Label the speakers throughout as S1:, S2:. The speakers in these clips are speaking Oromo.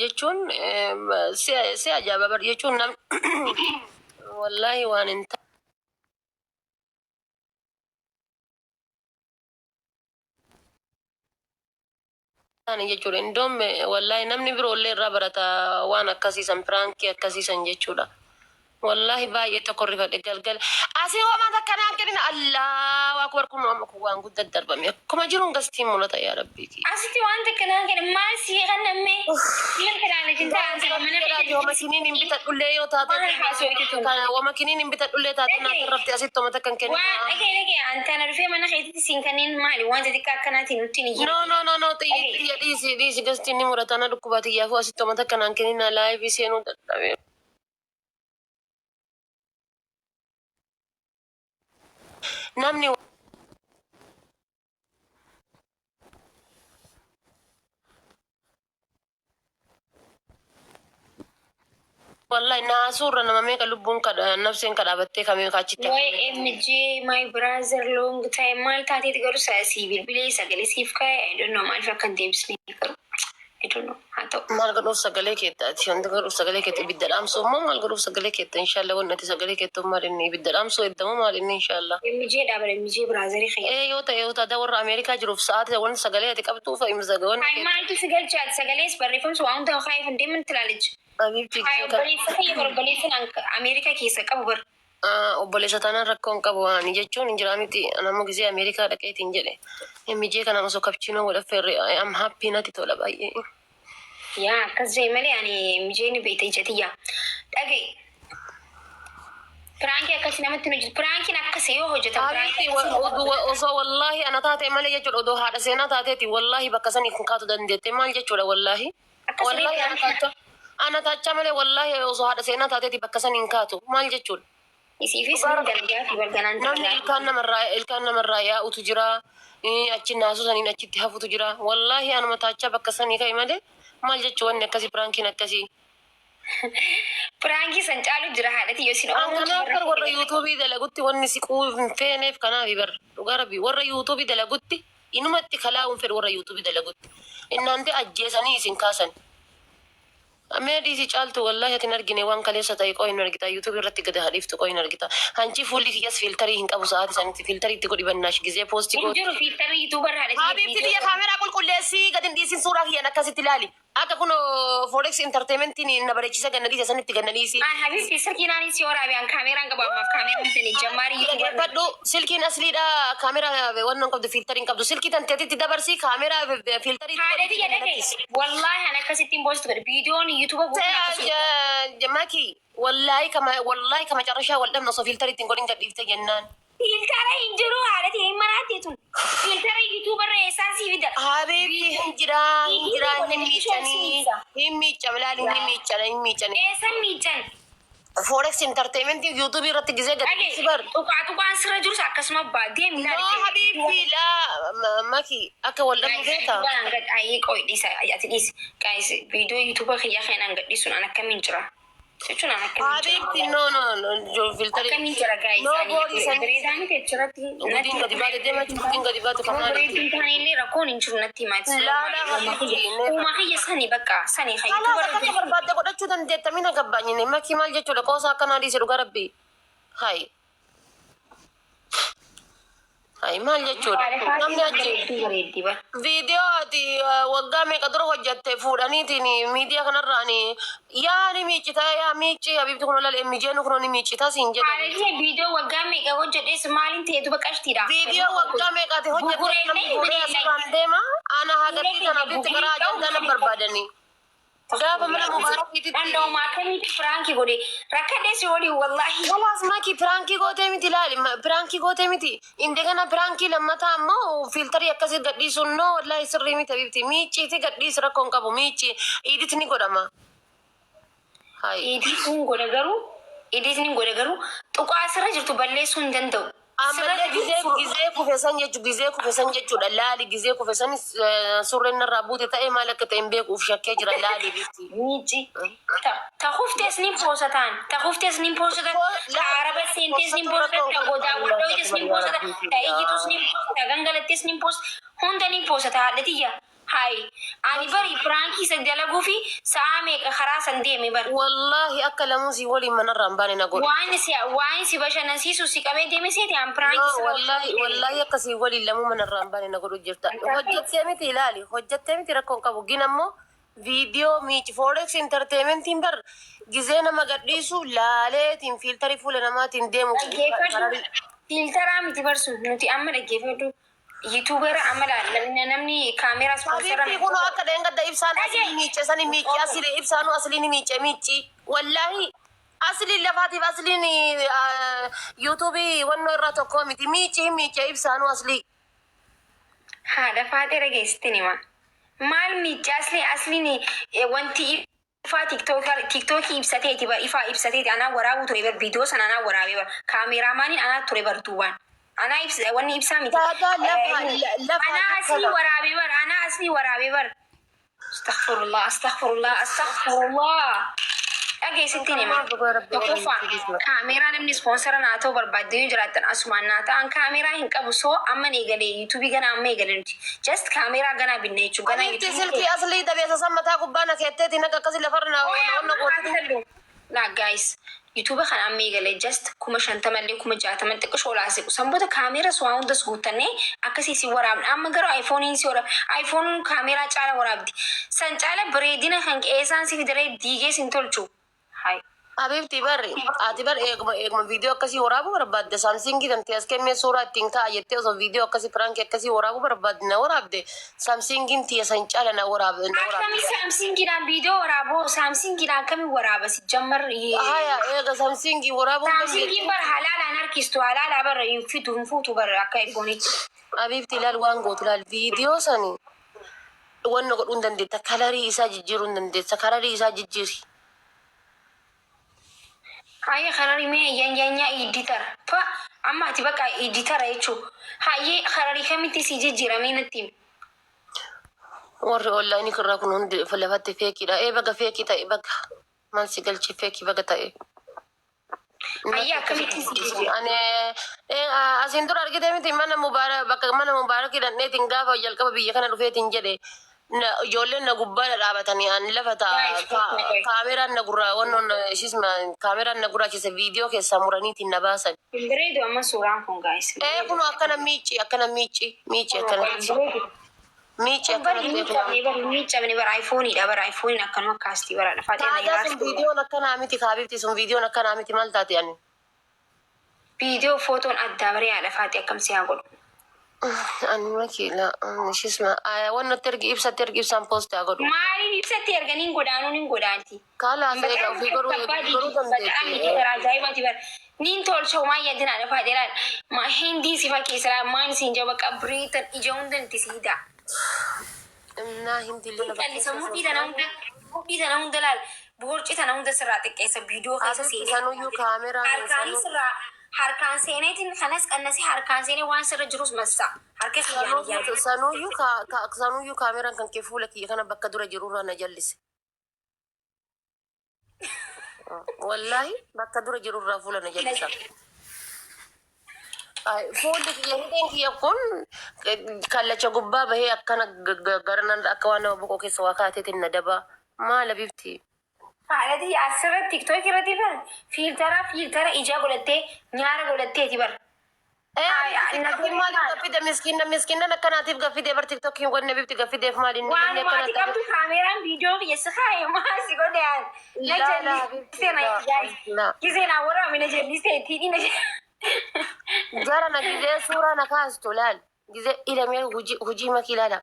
S1: jechuun si ajaa'iba jechuun nam wallahi waan hin taane jechuudha. Indoom wallahi namni biroollee irraa barata waan akkasiisan piraankii akkasiisan jechuudha. Wallahi baay'ee tokko rifadhe galgal. Asii waan akkanaa kennin Allahu akbar kun waan guddaa darbame. Akkuma jiruun gastiin mul'ata yaa rabbii.
S2: Asitti waan akkanaa kennin maal sii kanname? Maal kanaan jinta ansa mana
S1: fedha yoo makiniin hin bitadhullee yoo taate waa makiniin hin bitadhullee taate naaf irratti asitti tomata kan kennin.
S2: Waan dhagee antana dhufee mana keetitti siin kanneen maali waan xixiqqaa akkanaatiin nutti ni jira.
S1: No xiyya dhiisi gastiin ni murata na dhukkubaatiyyaaf asitti tomata kanaan kennin laayifii seenuu dadhabee. Namni wallahi naasuurra nama meeqa lubbuun nafseen kadhaabattee kamee kaachitti.
S2: Way MJ my brother long time maal taateeti garuu siif bilbilee sagalee siif kaa'e I don't know maaliif akka hin deebisnee garuu I don't know haa ta'u.
S1: Maal godhuuf sagalee keettaati wanti godhuuf sagalee keetta ibidda dhaamsuu immoo maal godhuuf sagalee keetta inshaalla wannati sagalee keetta maal inni ibidda dhaamsuu eddamoo maal inni inshaalla.
S2: MJ dhaabale MJ braazarii khayya.
S1: Yoo ta'e warra Ameerikaa jiruuf sa'aatii wanti sagalee ati qabduuf imza gawan.
S2: Hay maaltu si galchaati sagalees barreeffamsu waan ta'u kaayif hin deeman tilaalichi. Obboleessan Ameerikaa keessa qabu bar.
S1: Obboleessa taanaan rakkoon qabu waan jechuun hin jira miti nama gisee Ameerikaa dhaqeetiin jedhe. MJ kana osoo kapchiinoo godhaffeerre am happy natti tola baay'ee.
S2: Yaa akkas jee malee ani MJ ni beekte ijatiyyaa. Dhagee. Piraanki akkasii namatti nuti piraankiin akkasii yoo hojjetan
S1: osoo wallahi ana taate malee jechuudha odoo haadha seenaa taateeti wallahi bakka sanii kun kaatu dandeette maal jechuudha wallahi. Wallahi ana tacha malee wallahi osoo haadha seenaa taateeti bakka sanii kaatu maal jechuudha.
S2: Isiifis ni dalagaa fi balganaan
S1: namni ilkaan namarraa yaa'utu jira achi naasuu saniin achitti hafutu jira wallahi anuma tacha bakka sanii ka'e malee maal jechuu wanni akkasii piraankiin akkasii.
S2: Pirankii san caalu jira haadhati yoo sin
S1: kanaaf warra yuutuubii dalagutti wanni siquu hin feeneef kanaaf bar dhugaa rabbii warra yuutuubii dalagutti inumatti kalaa'uun fedhu warra yuutuubii dalagutti innaante ajjeesanii isin kaasan. Meedhiisi caaltu wallahi atin argine waan kaleessa ta'e qoo hin argita yuutuubii irratti gadi hadhiiftu qoo hin argita hanchi fuulli kiyyas fiiltarii hin qabu sa'aati sanitti fiiltarii itti godhi bannaash gisee poostii
S2: godhu. Jiru fiiltarii yuutuubar haadhati.
S1: Habiibti biyya kaameraa qulqulleessii gadi hin dhiisin suuraa kiyyan akkasitti ilaali. Akka kun Forex Entertainmentiin na bareechisa gannadiisa sanitti gannadiisi.
S2: Habiibti silkiin anis yoo raabiyaan kaameraan qabu ammaaf kaameraan sanii jammaari yuutuubar.
S1: Fadhu silkiin asliidha kaameraa wannan qabdu fiiltariin qabdu silkii tanteetitti dabarsi kaameraa fiiltarii.
S2: Haadhati jedhate wallahi an akkasittiin boostu godhe viidiyoon yuutuuba guutuu
S1: Maki wallahi kama carrashaa wal dhabna osoo fiiltariitiin godhin gadhiifte jennaan.
S2: Filtara hin jiru haadhati hin maraatee tun. Filtara yuutuubarra eessaan sii fida.
S1: Habiibti hin jira hin miicanii hin miicame laali hin miicane.
S2: Eessan miican.
S1: Forex Entertainment yuutuubii irratti gisee gadhiisi bar.
S2: Tuqaan sirra jirus akkasuma baadee
S1: miidhaan. No habiibti laa Maki akka wal dhabnu feeta.
S2: Ayi qoodhiisa ati dhiisi. Qaayis viidiyoo yuutuuba kiyyaa kanaan gadhiisuun an akkamiin jira. Jechuun an akkamiin jira.
S1: Habiibti no filtari.
S2: Akkamiin jira gaayis.
S1: No boodi san.
S2: Bareedaan miti achirratti.
S1: Gudiin gadi baate deema gudiin gadi baate kamaa.
S2: Bareedin taanillee rakkoon hin jiru natti himaati. Uumaa kiyya sani bakka sani
S1: kalaasa kana barbaadde godhachuu dandeetta mina gabbaanyine Maki maal jechuudha qoosaa akkanaa dhiise dhugaa rabbii. Hayi. Hayi maal jechuudha namni achi viidiyoo ati waggaa meeqa dura hojjatte fuudhaniitiin miidiyaa kanarraan yaa ni miiccita yaa miicci habiibti kun olalee mijeenu kun ni miiccita siin jedha.
S2: Haadhati viidiyoo waggaa meeqa hojjedhees maaliin ta'eetu baqashtiidha.
S1: Viidiyoo waggaa meeqaati hojjatte namni fuudhee asirraan deema ana hagatii kana bitti karaa ajandaa nan barbaadanii. Gaafa mana mubaarakiiti.
S2: Andoo maakamiiti piraanki godhe rakkadheesi wali wallahi.
S1: Walaas Maki piraanki gootee miti laali piraanki gootee miti inde kana piraanki lammataa ammoo fiiltarii akkasii gadhiisuun noo wallahi sirrii miti habiibti miicciiti gadhiisi rakkoon qabu miicci iidit ni godhama.
S2: Iidit ni godha garuu tuqaa asirra jirtu balleessuu hin danda'u.
S1: Ammallee gizee kufesan jechuudha laali gizee kufesan surreen irraa buute ta'ee maal akka ta'e hin beekuuf shakkee jira laali bifti.
S2: Miici. Ta huftees ni poosataan. Ta araba seentees ni poosatan. Ta godaa wadootes ni poosatan. Ta iyyitus ni poosatan. Ta gangalattees ni poosatan. Hunda ni poosata haadhatiyya. هاي أنا بري برانكي سجلوا في سامي خلاص عندي مبر
S1: والله أكل موسي ولي من الرمباني نقول
S2: وانسي باش نسيسو سي كمان دي مسيتي عم برانكي
S1: والله يكسي ولي لمو من الرمباني نقول جرتا حجت تيمتي لالي حجت تيمتي ركون كابو جينامو فيديو ميت فوركس انترتينمنت تيمبر جزينا ما قديسو لالي تيم فلتري فول نما تندمو
S2: فلتر عم تبرسو نتي أمر جيفدو يوتيوبر عمل لأن نمني كاميرا سبونسر
S1: حبيبتي يقولوا هكذا ينقد إبسان أصلي ميتشي أصلي ميتشي أصلي إبسان أصلي ميتشي ميتشي والله أصلي اللي فاتي أصلي يوتيوبي ونو الراتو كوميتي ميتشي إبسان أصلي
S2: هذا فاتي رجستني مال ميتشي أصلي ني وانتي إفا تيك توك إبساتي تبا إفا إبساتي أنا وراه تريبر فيديوس أنا وراه كاميرا ماني أنا تريبر دوان أنا واني إبسامي أنا أصلي ورابي بر استغفر الله أجي ستيني ما تقفا كاميرا نمني سبونسر أنا تو بربادي جراتن أسمان ناتا أن كاميرا هنك أبو سو أما نيجالي يوتيوبي جنا أما يجالي جست كاميرا جنا بنيتشو جنا
S1: يتسلكي أصلي ده بيسا تا كوبانا كيتتي نكا كسي لفرنا
S2: لا جايز يوتيوب خان أمي قال جست كم شنتملي كم جاتمن تكش ولا أسيق سامبودا كاميرا سواون دس غوتني أكسي سي ورام أما قرأ آيفون سي ورام آيفون كاميرا على ورابدي سنجالة بريدنا خانك إيسان سي فيدري ديجي سنتولشو هاي
S1: حبيبتي بري اعتبر ايغما فيديو كسي ورابو برباد سامسونج دم تيس كمي صورة تينكا يتي او فيديو كسي فرانك كسي ورابو برباد نوراب دي سامسونج تي سنچاله نوراب
S2: كمي سامسونج دان فيديو ورابو سامسونج دان كمي ورابا سجمر
S1: هيا ايغا سامسونج ورابو
S2: سامسونج بر حلال انركيستو حلال بر يفيدو فوتو بر اكايفوني
S1: حبيبتي لا الوانغو تلا الفيديو سني ونو قدون دي تكالري إسا جيرون دي تكالري إسا جيري
S2: هاي خراري مي ينيا إديتر فا أما تبقى إديتر أيشو هاي خراري كميتي سيجي جيرامين التيم
S1: وري أونلاين كرا كنون فلفت فيكي لا إيه بقى فيكي تا إيه بقى ما سيقل شي فيكي بقى تا إيه
S2: هاي كميتي سيجي
S1: أنا إيه أسندور أركي تيمتي مانا مبارك إذا نيتين غافا يلقى بيجي رفيتين جدي ijoolleen na gubbaadha dhaabatanii an lafata kaameraan na gurraa wannoon ishisma kaameraan na gurraachise viidiyoo keessaa muraniitiin na baasan.
S2: Bareedu amma suuraan kun gaa'is.
S1: Kun akkana miici akkana miici
S2: miicamni bara ayfooniidha bara ayfooniin akkanuma kaastii bara lafaati.
S1: Taadaa sun viidiyoon akkanaa miti kaabibti sun viidiyoon akkanaa miti maal taate ani.
S2: Viidiyoo footoon addaa baree haadha faati akkamsi haa godhu.
S1: أنا لا مش اسمه وانا ترجع إبسان بوست أقول
S2: ما إبسا ترجع نين قدانتي
S1: كلا سيدا في قرو
S2: نين تول شو ما يدنا على فادلان ما هندي سيفا كيسرا ما نسينجا بقى بريتن إجاون دن تسيدا
S1: نا هندي
S2: اللي سمودي تنا هندلال بورجي تنا هند سراتك كيسا فيديو كيسا سيدا
S1: سانو يو كاميرا
S2: harkaan seeneetiin kanas qannasi harkaan seenee waan sirra jirus massa harka kiyyaanii
S1: sanuyyuu kaameraan kan kee fuula kiyya kana bakka dura jirurraa na jallise wallahi bakka dura jirurraa fuula na jallisa fuulli kiyya hidheen kiyya kun kallacha gubbaa bahee akkana garanan akka waan nama boqoo keessa waa kaateetiin na dabaa maala bifti
S2: Faalati asirratti TikTok irratti bar filtara ijaa godhattee nyaara godhatteeti bar.
S1: Miskiina akkanaatiif gaffidee bar TikTokiin wanne bifti gaffideef maaliin
S2: waan maati qabdu kaameraan viidiyoo keessa kaaye maasi godhayaan na jallisee gisee waraabee na jallisee tiidhi na
S1: jara na gizee suuraa na kaastu laal gizee ilamee hujii makii laala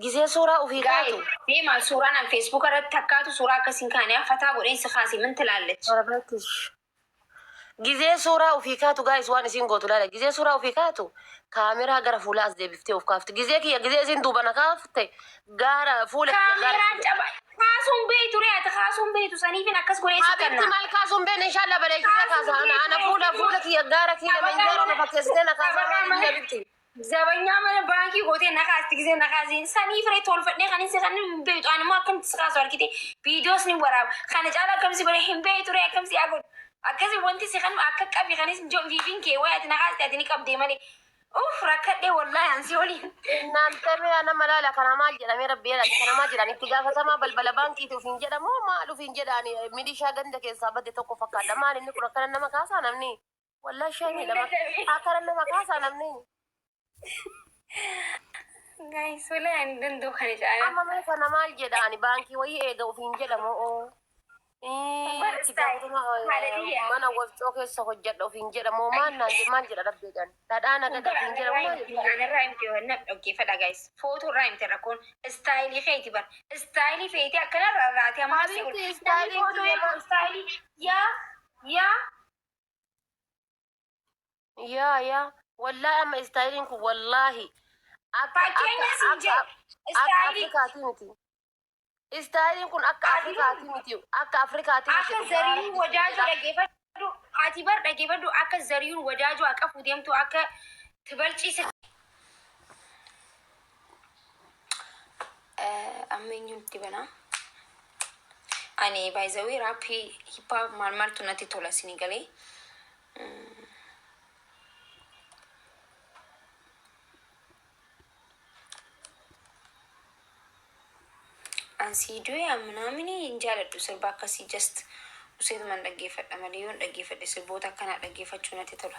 S1: gizee suuraa ofii kaatu.
S2: Deemaa suuraan an Facebook irratti takkaatu suuraa akkasiin kaanee fataa godheensi kaasee min tilaallechi.
S1: Gizee suuraa ofii kaatu gaayis waan isin gootu laala gizee suuraa ofii kaatu kaameraa gara fuula as deebiftee of kaafte gizee kiyya gizee isin duuba na kaafte gara fuula
S2: kaameraan caba kaasuun beetu reeta kaasuun beetu saniifin akkas godheessi
S1: kanna. Habibti maal kaasuun beena inshallah bareechitee kaasa ana fuula kiyya gaara kiyya menjeeroo na fakkeessitee na kaasa habibti.
S2: Zabanya mana baankii gootee na kaasti gisee na kaasiin sanii firee tolfadhee kan inni kan beetu ani moo akkamitti kaasu argite viidiyoos ni waraaba kana caala akkamsi godhee hin beetu ree akkamsi haa godhu akkasi wanti si kan akka qabi kanis viidiin kee wayaati na kaasti ati ni qabdee malee اوف ركدي والله انسي ولي.
S1: Naantame nama laala kana maal jedhame rabbi jedhani kana maal jedhani itti gaafatamaa balbala baankiiti ufiin jedhamu maal ufiin jedhani milishaa ganda keessaa badde tokko fakkaadha maal inni kun akkana nama kaasaa namni wallahi shanii lama akkana nama kaasaa namni
S2: guys wala ani dandoo kana jaala.
S1: amma mee kana maal jedhani baankii wayii eega ufiin jedhamu oo itti gaafatamaa mana wafcoo keessa hojjedha ufiin jedhamu maal jedha rabbi jedhani dhadhaan agada ufiin jedhamu maal jedhani
S2: انا رايمتي وانا اوكي فدا جايز فوتو رايمتي راكون ستايلي خيتي بر ستايلي فيتي اكنا راتي ما
S1: حبيبتي ستايلي
S2: فوتو ستايلي يا
S1: يا والله اما استايلينكم والله
S2: فاكين سينجي ستايلي
S1: افريكاتي متي استايلينكم اكا افريكاتي متي اكا افريكاتي متي
S2: اكا زريون وجاجو دغيفدو اتي بر دغيفدو اكا زريون وجاجو اكا فوديمتو اكا تبلچي امنيون تبنا اني بايزوي رابي هيبا مال تنتي تولا سينيغالي انسي دوي امنامني انجال دو سربا كسي جست وسيد من دغيفد امليون دغيفد سربوتا كان دغيفچو نتي تولا